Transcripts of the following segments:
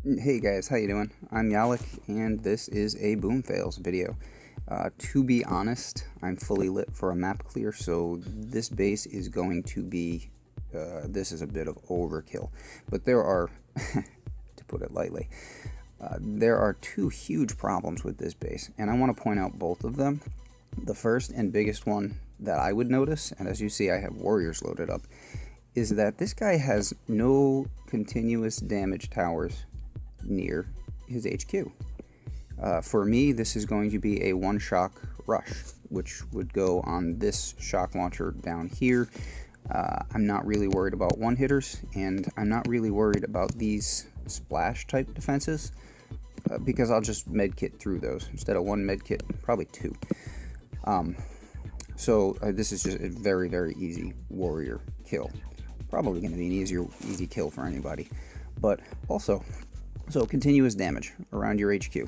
Hey guys, how you doing? I'm Yalik, and this is a Boom Fails video. To be honest, I'm fully lit for a map clear, so this base is going to be, this is a bit of overkill. But there are, to put it lightly, there are two huge problems with this base, and I want to point out both of them. The first and biggest one that I would notice, and as you see I have warriors loaded up, is that this guy has no continuous damage towers near his HQ. For me, this is going to be a one shock rush, which would go on this shock launcher down here. I'm not really worried about one hitters, and I'm not really worried about these splash type defenses because I'll just medkit through those instead of one medkit, probably two. So this is just a very, very easy warrior kill. Probably going to be an easy kill for anybody. But also, so continuous damage around your HQ.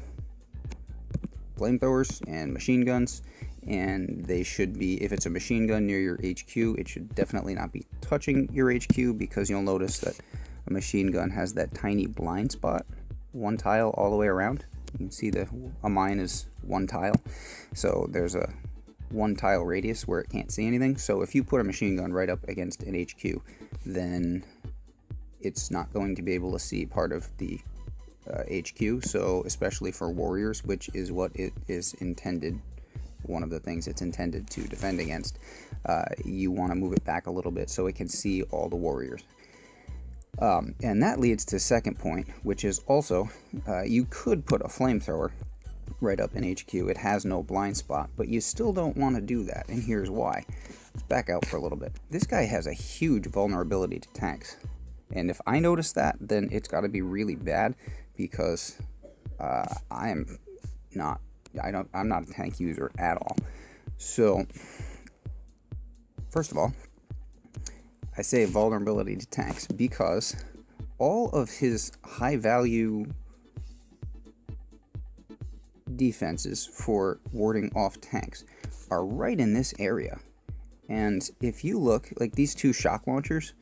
Flamethrowers and machine guns, and they should be, if it's a machine gun near your HQ, it should definitely not be touching your HQ, because you'll notice that a machine gun has that tiny blind spot, one tile all the way around. You can see a mine is one tile, so there's a one tile radius where it can't see anything. So if you put a machine gun right up against an HQ, then it's not going to be able to see part of the HQ. So especially for warriors, which is what it is intended, one of the things it's intended to defend against, you want to move it back a little bit so it can see all the warriors. And that leads to second point, which is also you could put a flamethrower right up in HQ. It has no blind spot, but you still don't want to do that, and here's why. Let's back out for a little bit. This guy has a huge vulnerability to tanks, and if I notice that, then it's got to be really bad, because I'm not a tank user at all. So first of all, I say vulnerability to tanks because all of his high value defenses for warding off tanks are right in this area. And if you look, like, these two shock launchers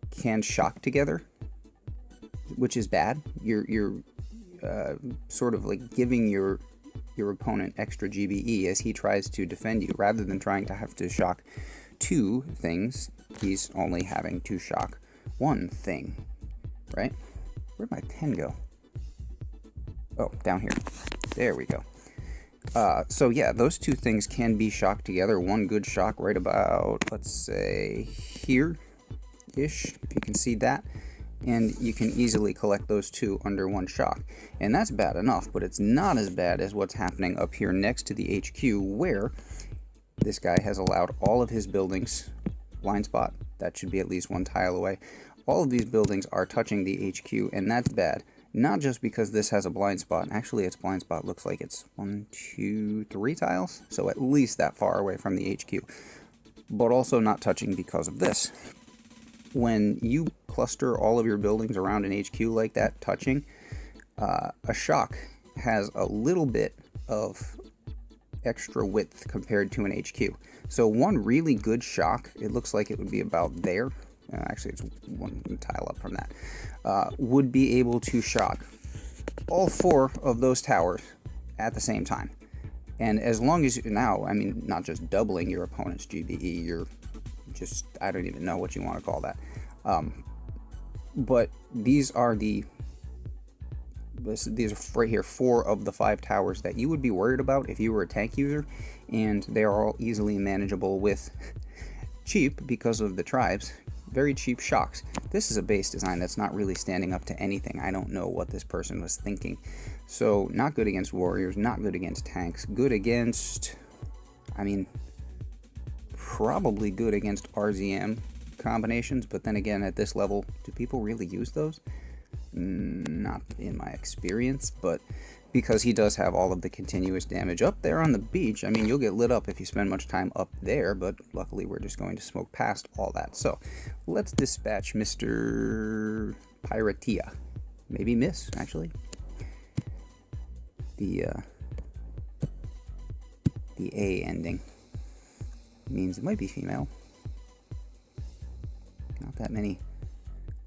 can shock together, which is bad. You're sort of like giving your opponent extra GBE as he tries to defend you. Rather than trying to have to shock two things, he's only having to shock one thing, right? Where'd my pen go? Oh, down here. There we go. So yeah, those two things can be shocked together. One good shock right about, let's say, here-ish, if you can see that. And you can easily collect those two under one shock. And that's bad enough, but it's not as bad as what's happening up here next to the HQ, where this guy has allowed all of his buildings, blind spot, that should be at least one tile away. All of these buildings are touching the HQ, and that's bad. Not just because this has a blind spot. Actually, its blind spot looks like it's 1, 2, 3 tiles, so at least that far away from the HQ. But also not touching because of this. When you cluster all of your buildings around an HQ like that, touching, a shock has a little bit of extra width compared to an HQ. So one really good shock, it looks like it would be about there. Actually, it's one tile up from that, would be able to shock all 4 of those towers at the same time. And as long as now, I mean, not just doubling your opponent's GBE, you're just, I don't even know what you want to call that. But these are right here 4 of the 5 towers that you would be worried about if you were a tank user, and they are all easily manageable with cheap, because of the tribes, very cheap shocks. This is a base design that's not really standing up to anything. I don't know what this person was thinking. So not good against warriors, not good against tanks, good against, I mean, probably good against RZM combinations, but then again, at this level, do people really use those? Not in my experience, but because he does have all of the continuous damage up there on the beach, I mean, you'll get lit up if you spend much time up there, but luckily we're just going to smoke past all that. So let's dispatch Mr. Piratia. Maybe Miss, actually. The A ending means it might be female. Not that many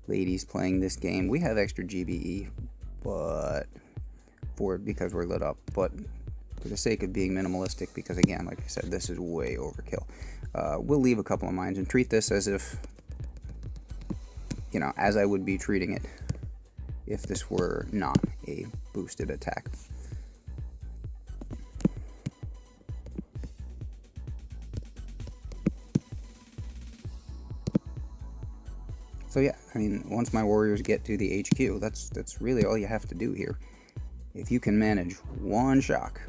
ladies playing this game. We have extra GBE, but because we're lit up. But for the sake of being minimalistic, because again, like I said, this is way overkill, we'll leave a couple of mines and treat this as if, as I would be treating it if this were not a boosted attack. So yeah, I mean, once my warriors get to the HQ, that's really all you have to do here. If you can manage one shock,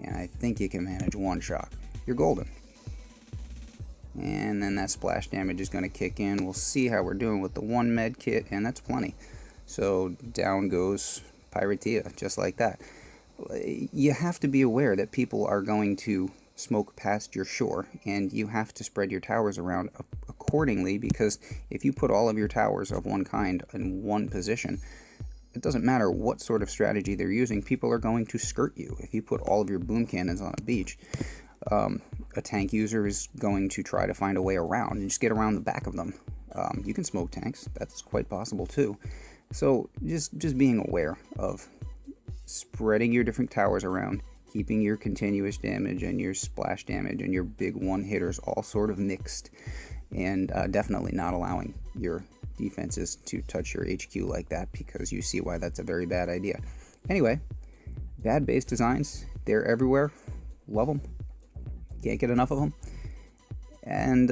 and I think you can manage one shock, you're golden. And then that splash damage is going to kick in. We'll see how we're doing with the one med kit, and that's plenty. So down goes Piratea, just like that. You have to be aware that people are going to smoke past your shore, and you have to spread your towers around accordingly, because if you put all of your towers of one kind in one position, it doesn't matter what sort of strategy they're using, people are going to skirt you. If you put all of your boom cannons on a beach, a tank user is going to try to find a way around and just get around the back of them. You can smoke tanks, that's quite possible too. So just being aware of spreading your different towers around, keeping your continuous damage and your splash damage and your big one-hitters all sort of mixed, and definitely not allowing your defenses to touch your HQ like that, because you see why that's a very bad idea. Anyway, bad base designs, they're everywhere. Love them. Can't get enough of them. And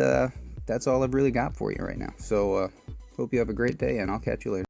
that's all I've really got for you right now. So hope you have a great day, and I'll catch you later.